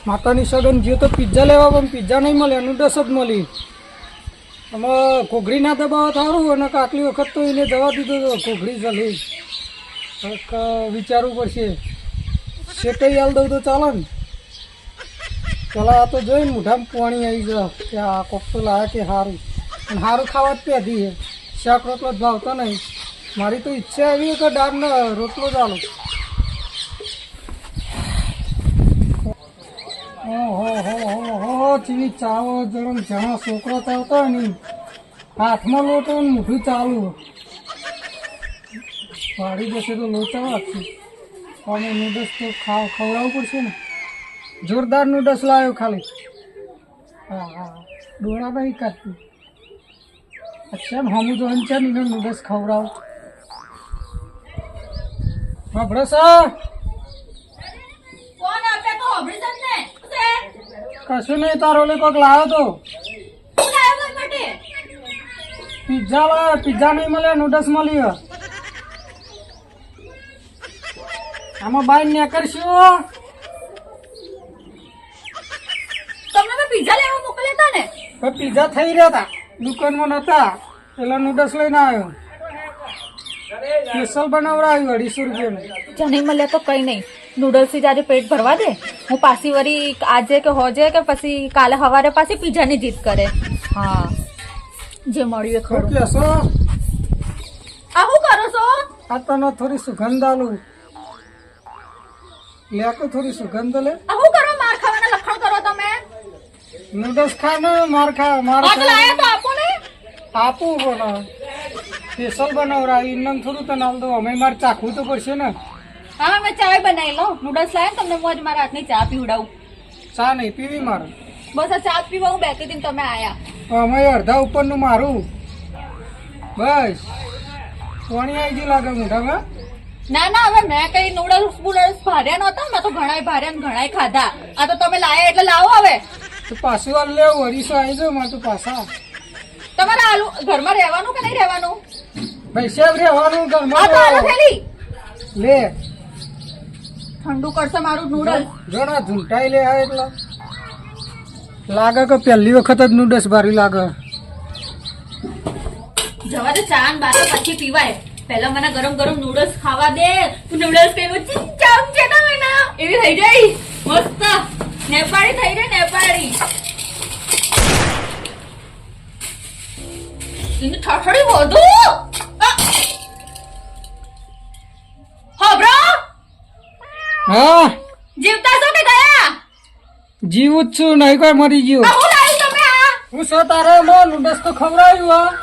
માતાની સગન ગયો તો પિઝા લેવા પણ પિઝા નહીં મળે, નૂડલ્સ જ મળી. અમે ઘોઘરી ના દબાવવા સારું, અને આટલી વખત તો એને જવા દીધો તો ઘોઘરી ચાલી. વિચારવું પડશે, શેકાઈ હાલ દઉં તો ચાલે ને. પેલા આ તો જોઈને મોઢામાં પાણી આવી જાય કે આ કોક તો લાયા કે સારું, અને સારું ખાવા જ પેધી છે. શાક રોટલો જ ભાવતો નહીં. મારી તો ઈચ્છા એવી કે દાળનો રોટલો ચાલો. ઓહો ચીવી ચાવો જણ જણા છોકરો ચાલતો હોય ને હાથમાં લોટો ને મોઢું ચાલુ વાળી જશે તો લોચા વાગશે. અમે નૂડલ્સ તો ખવડાવવું પડશે ને. જોરદાર નૂડલ્સ લાવ્યો ખાલી. હા ડોળા નહીં કાઢતી. અચ્છા હમું તો અંચા ને નૂડલ્સ ખવડાવ. હા ભરોસા કશું નહીં, તારો લે કોક લાવ્યો તો પિઝા લાવ્યો. પિઝા નહીં મળે, નૂડલ્સ મળી. આમાં બાય ને કરશું. તમને પિઝા લેવા મોકલ્યા હતા ને? પણ પિઝા થઈ રહ્યા હતા, દુકાનમાં નતા. પેલા નૂડલ્સ લઈને આવ્યો. સ્પેશિયલ બનાવડાવ્યું 250 રૂપિયાનું. જો નહીં મળ્યા તો કઈ નહીં, નૂડલ્સ થી આજે પેટ ભરવા દે. હું પાછી વળી આજે કે હોજે કે પછી કાલે સવારે પાછી પિઝાની જીદ કરે. હા જે મળ્યું એ ખરું. કેશો આ શું કરો છો? આ તને થોડી સુગંધ આલું લે, તો થોડી સુગંધ લે. આ શું કરો? માર ખાવાના લખણ કરો તમે. નૂડલ્સ ખા ને માર ખા. માર લાયા તો આપો ને. આપું પણ સ્પેશિયલ બનાવડાવી. ઇન્દમ થોડું તને આલ દો. અમે મારે ચાખવું તો પડશે ને. હા મેં ચાય બનાવી લો. નૂડલ્સ લાયા તમને હું જ મારા હાથની ચા પીવડાવું. ચા નહીં પીવી મારે. બસ આ ચા પીવા હું બેઠી હતી તમે આયા. અમે અડધા ઉપરનું મારું. બસ પાણી આવી ગયું લાગે મોઢામાં. ના ના હવે મેં કઈ નૂડલ્સ ભાર્યા નહોતા. મેં તો ઘણાય ભાર્યા ને ઘણાય ખાધા. આ તો તમે લાયા એટલે લાવો હવે. તો પાછું વાર લેવું 250 આવી જાવ મારે તો પાછા. તમારે આલુ ઘરમાં રહેવાનું કે નહીં રહેવાનું? ભાઈ સાહેબ રહેવાનું આ તો આલુ ઘરમાં. થેલી લે ઠંડુ કરશે મારું નૂડલ્સ. જોડા ઝૂંટાઈ લે. આ એટલે લાગે કે પહેલી વખત જ નૂડલ્સ ભારી લાગે. જવા દે ચા ને બાતો પછી પીવાય. પહેલા મને ગરમ ગરમ નૂડલ્સ ખાવા દે. નૂડલ્સ કઈ ચીચામ છે તમે ના એવી થઈ જાય મસ્ત નેપાળી થઈ જાય નેપાળી. એને ઠઠડી વધુ હબરો હા જીવતા છો કે ગયા? જીવું જ છું, નહીં કોઈ મરી ગયું. આ હું લાવી તમે આ હું શું તારે નૂડલ્સ તો ખવડાવ્યું.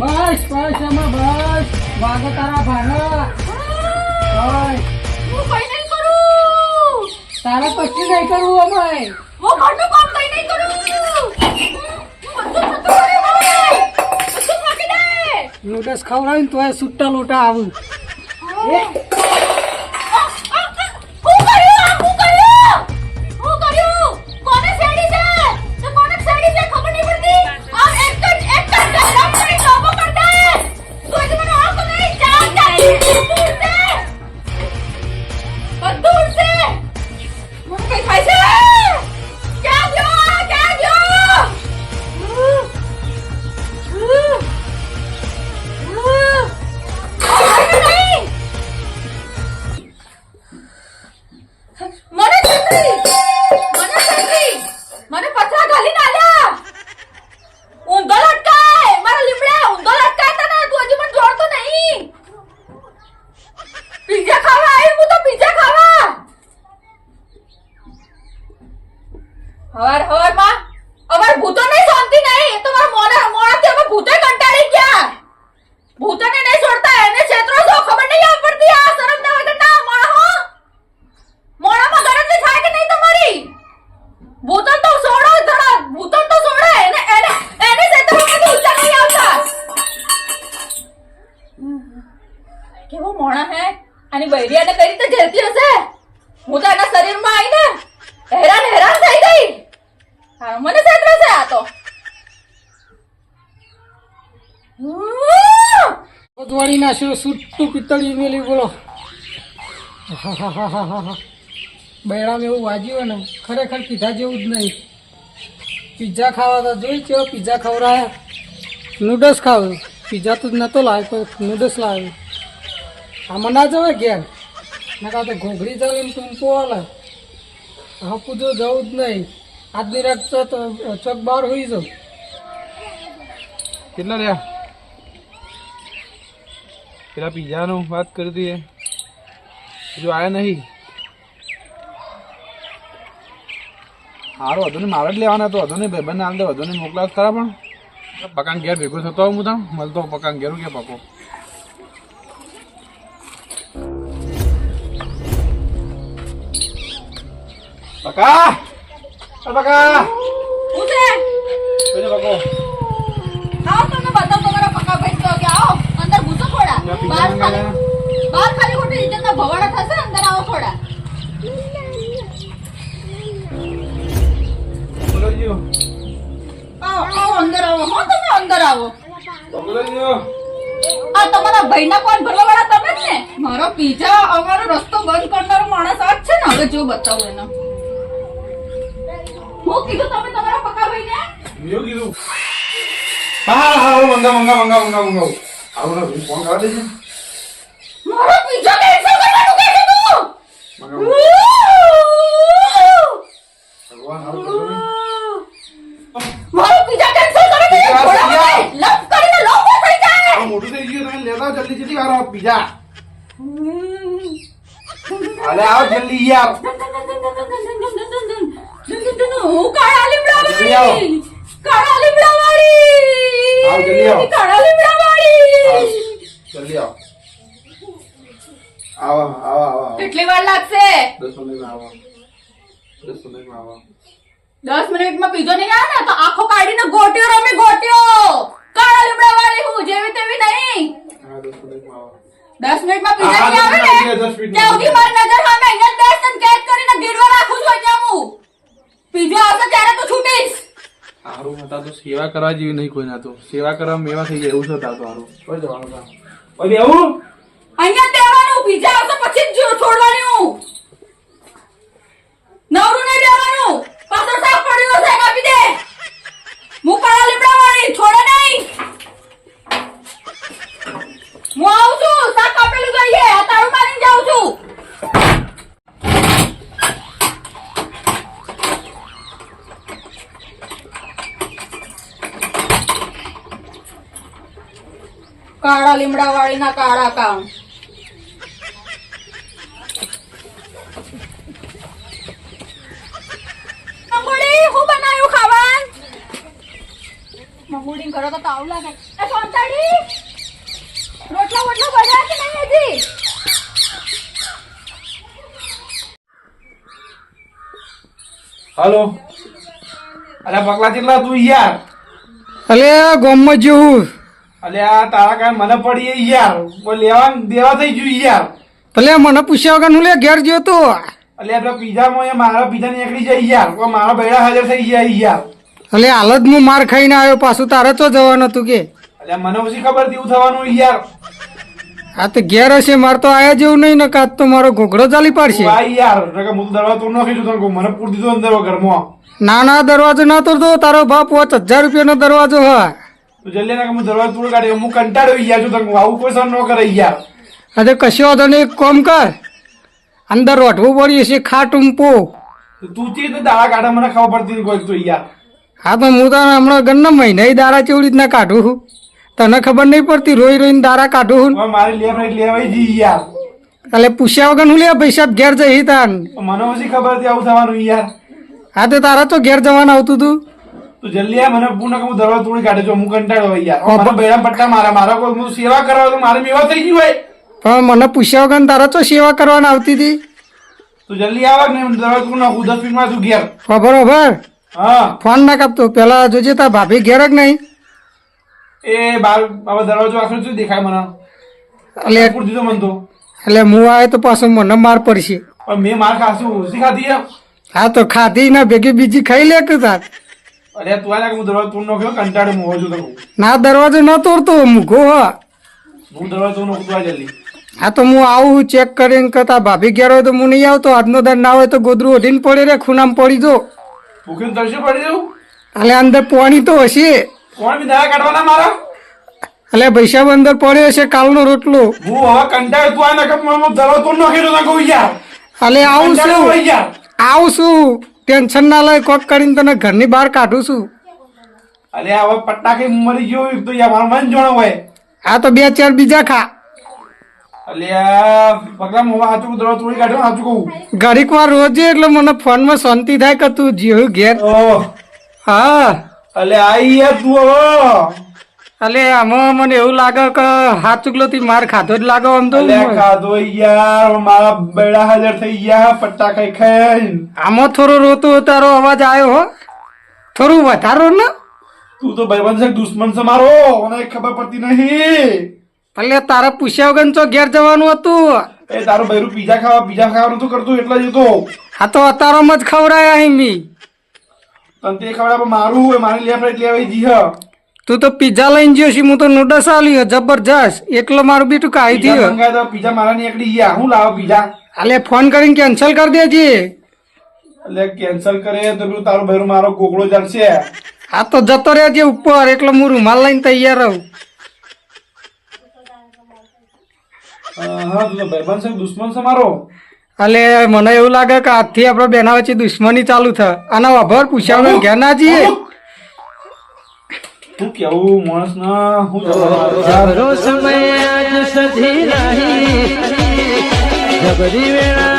બસ બસ એમાં બસ વાગે તારા ભાના. તારે પછી નહીં કરવું અમારે. નૂડલ્સ ખવડાવીને તો છૂટા લોટા આવું. મને પથરા ઘાલી ના આલ્યા. ઊંધો લટકાય મારા લીમડા. ઊંધો લટકાય તને તું હજી મને જોડતો નહીં. પિઝા ખાવા આવી હું તો પિઝા ખાવા. હવાર માં અમાર ભૂતો નહીં શાંતિ નહીં. એ તો મારા મોણાથી અમે ભૂતે કંટાળી ગયા. ભૂતોને નહીં છોડતા એને છેતરો છો ખબર નહીં આવ પડતી. આ શરમ ના વગર ના મોણા મોણામાં ગરમ નહીં થાય કે નહીં તમારી? ભૂતન તો છોડો જરા. ભૂતન તો છોડે એને એને એને છેતરવામાં ઊંચા નહીં આવતા. કેવો મોણા હે. આની બૈરિયાને કઈ રીતે ઝેલતી હશે? હું તો એના શરીરમાં આવીને બધવાળી નાખ્યો સૂટું પિત્તળી મેલી બોલો. બૈરામાં એવું વાજ્યું ને ખરેખર પીધા જેવું જ નહીં. પીઝા ખાવા તો જોઈ છે, પીઝા ખવડાયા. નૂડલ્સ ખાવ, પીઝા તો નહોતો લાવ્યો પણ નૂડલ્સ લાવ્યો. આમાં ના જવાય ઘેર, ના કાં તો ઘોઘડી ચાલીને ટૂંપો હાલે. હા પૂજો જવું જ નહીં. આજની રાત તો ચોક બહાર હોઈ જાઉં. કેટલા રહ્યા પેલા પીઝાનું વાત કરી હતી હજુ આવ્યા નહીં. સારું વધુ ને મારે જ લેવાના તો વધુ નહીં ભાઈબંધને આમ તો વધુ ને મોકલાવ ખરા. પણ પકાન ઘેર ભેગો થતો હું ત્યાં મળતો પકાન ઘેર કે પકો પકા પકા હું છે? પકો આવો તમને બતાવો તમારા પકા ભાઈ તો કે આવો અંદર ઘૂસો થોડા. બહાર ખાલી ખોટી ઇજ્જતના ભવાડા થશે, અંદર આવો થોડા. બોલોજીઓ આવો આવો અંદર આવો. હો તમે અંદર આવો. બોલોજીઓ આ તમારા ભાઈના કોણ ભરવા વાળા તમે જ ને? મારો પીઝા અમારો રસ્તો બંધ કરનારો માણસ આ જ છે ને. હવે જો બતાવું એને. હું કીધું તમે તમારા પકા ભાઈને? મેં કીધું હા હા મંગા મંગા મંગા મંગા મંગા આવું ના ફોન કરવા દેજે. મારો પીઝા કેન્સલ કરવાનું કહે છે તું? મંગા ભગવાન હારું કરજો ને. મારો પીઝા કેન્સલ કરો ને. પીઝા થોડા પીઝા. લપ કરીને લોબો થઈ જાય. આ મોટું થઈ ગયું તમે લેતા આવો જલ્દી જલ્દી વાર આવો પીઝા. અરે આવો જલ્દી યાર. હું કાળા લીમડા જલ્દી આવો. વાળી. કાળા લીમડા વાળી. આવો જલ્દી આવો. કાળા લીમડા વાળી. જલ્દી આવો. આવો આવો આવો આવો. કેટલી વાર લાગશે? 10 મિનિટમાં આવો. 10 મિનિટમાં આવો. 10 મિનિટમાં પીઝો નહીં આવે ને તો આખો કાઢીને ગોટ્યો રમે ગોટ્યો. કાળા લીમડા વાળી હું જેવી તેવી નહીં. હા 10 મિનિટમાં આવો. 10 મિનિટમાં પીઝા હા, નહીં આવે 10 ને મિનિટ, 10 મિનિટ. ત્યાં સુધી મારી નજર સામે અહીંયા જ બેસ તને કેદ કરીને ગીરવા રાખું છું અહીંયા હું. પીઝો આવશે ત્યારે તો છૂટીશ. હારું હતા તો સેવા કરવા જેવી નહીં કોઈ ના તો સેવા કરવા મેવા થઈ જાય એવું છે તા તો હારું કોઈ જવાનું તા ઓય બેહું અહીંયા જ બેહવાનું. પીઝા આવશે પછી જ છોડવાની હું. નવરું નહીં બેહવાનું. પાછળ સાફ પડ્યો છે એમ આપી દે. હું કાળા લીમડા વાળી છોડે નહીં. હું આવું છું. શાક કાપેલું જોઈએ. આ તાળું મારીને જાઉં છું. કાળા લીમડા વાળી ના કાળા કામ. મંગોડી હું બનાવ્યું ખાવાનું? મંગોડી કરો તો તાવ લાગે. એ સોનતાડી રોટલા વોટલા બન્યા કે નહીં હજી? હાલો અરે પગલા કેટલા તું યાર અલે ગોમમાં જેવું અલે આ તારા કાંઈ મને પડી યાર કોઈ લેવા દેવા થઈ ગયું યાર ભલે મને પૂછ્યા વગર હું લે ઘેર ગયો તો. અલે આપણે પીઝામાં મારા પીઝા નીકળી જાય યાર કોઈ મારા બૈરા હાજર થઈ ગયા યાર અલે હાલ જ હું માર ખાઈને આવ્યો પાછું તારે તો જવાનું હતું કે. અલે મને ઓછી ખબર હતી એવું થવાનું યાર આ તો ઘેર હશે મારે તો આયા જેવું નહીં ને કાં તો મારો ઘોઘરો ચાલી પાડશે. તું આ યાર નકર હું તો દરવાજો તોડ નાખી દઉં તને મને પૂર દીધો અંદર ઘરમાં ના ના દરવાજો ના તોડતો. તારો બાપ 5000 રૂપિયાનો દરવાજો હા. તું જલ્દી ના હું દરવાજો તોડ કાઢી હું કંટાળ્યો યાર છું તને આવું કોઈ સર ન કરે યાર અરે કશો વાંધો નહીં. એક કામ કર, અંદર રોટવું પડી હશે ખાટુંપો. તું ચી રીતે દાડા કાઢે મને ખબર પડતી નથી કોઈ તો યાર હા તો હું તને હમણાં ગણના મહિના દાડા ચેવી રીતના કાઢું છું તને ખબર નહીં પડતી. રોઈ રોઈને દાડા કાઢું છું. હવે મારી લેવાઈ જી યાર એટલે પૂછ્યા વગર હું લે પૈસા ઘેર જઈ તાન. મને ઓછી ખબર હતી આવું થવાનું યાર હા તો તારા તો ઘેર જવાનું આવતું તું. તું જલ્દી આ મને પૂર્ણ હું દરવાજો તોડી કાઢે છું હું કંટાળ્યો હોય યાર મારા બૈરા પટ્ટા મારા કોઈ હું સેવા કરવા તો મારે મેવા થઈ ગયું હોય પણ મને પૂછ્યા વગર તારા તો સેવા કરવાની આવતી હતી. તું જલ્દી આવ ને દરવાજો તોડ નાખું 10 મિનિટમાં તું ઘેર બરોબર હા ફોન ના કાપતો. પેલા જોજે તાર ભાભી ઘેર જ નહીં. એ બાબા દરવાજો આખો શું દેખાય મને એટલે પૂર દીધો મને તો એટલે હું આવે તો પાછો મને માર પડશે. પણ મેં માર ખાશું ઓછી ખાધી હા તો ખાધી ના ભેગી બીજી ખાઈ લે કે તાર. અરે તું આને કે હું દરવાજો તોડ નાખ્યો કંટાળે મોહ છું તો કહું. ના દરવાજો ન તોડતો મૂકો હા. હું દરવાજો તોડ નાખું તું આ જલ્દી. હા તો હું આવું ચેક કરીને કરતા ભાભી ઘેર હોય તો હું નહીં આવતો. આજનો દર ના હોય તો ગોદરું ઓઢીને પડે રે ખૂણામાં પડી જો. ભૂખ્યું તરસે પડી જવું. એટલે અંદર પાણી તો હશે. કોણ બી દયા કાઢવાના મારા? એટલે પૈસા અંદર પડ્યો હશે કાલનો રોટલો. હું હવે કંટાળે તું આને કે હું દરવાજો તોડ નાખ્યો તો કહું યાર. એટલે આવું કંટાળો છું હોય યાર. આવું છું ટેન્શન ના લઈ કોક કરીને તને ઘરની બહાર કાઢું છું. અરે હવે પટ્ટા કઈ મરી ગયો એક તો યાર મારું મન જોણો હોય. આ તો 2-4 બીજા ખા. અલ્યા પગલા મોવા હાચું દરવાજો તોડી કાઢ્યો હાચું કહું. ઘડીક વાર રોજે એટલે મને ફોનમાં શાંતિ થાય કે તું જીવ ઘેર. ઓહ હા અલે આઈ યાર તું હવે. એટલે આમાં મને એવું લાગે કે હાથ ચુકલોથી માર ખાધો જ લાગે આમ તો. અલ્યા ખાધો યાર મારા બેડા હાજર થઈ ગયા પટ્ટા ખાઈ ખાઈ. આમાં થોડો રોતો તારો અવાજ આવ્યો હો. થોડું વધારો ને. તું તો ભાઈબંધ છે દુશ્મન છે મારો મને ખબર પડતી નહીં. એટલે તારા પૂછ્યા વગર તો ઘેર જવાનું હતું. એ તારું બૈરું પીઝા ખાવાનું તો કરતું એટલા જ હતો. આ તો અતારોમાં જ ખવડાયા અહીં મી. તને તે ખબર આપે મારું હોય મારી લેફ્ટ એટલે આવી જી હ. તું તો પીઝા લઈને ગયો છે હું તો નૂડલ્સ આલી જબરજસ્ત. એકલો મારું બીટું કાઈ પીઝા થયું. મંગાવ્યા તો પીઝા મારા ની એકડી ગયા હું લાવો પીઝા. એટલે ફોન કરીને કેન્સલ કરી દેજે. એટલે કેન્સલ કરે તો પેલું તારું બૈરું મારો ગોગળો ચાલશે. આ તો જતો રહેજે ઉપર એટલે હું રૂમાલ લઈને તૈયાર રહું. હા તું તો ભાઈબંધ છે દુશ્મન છે મારો. એટલે મને એવું લાગે કે આજથી આપણે બેના વચ્ચે દુશ્મની ચાલુ થાય. આના વાભર પૂછ્યા વગર ઘેર ના જઈએ. તું કેવું માણસ ના હું જબરો સમય આજ સધી રહી જબરી વેળા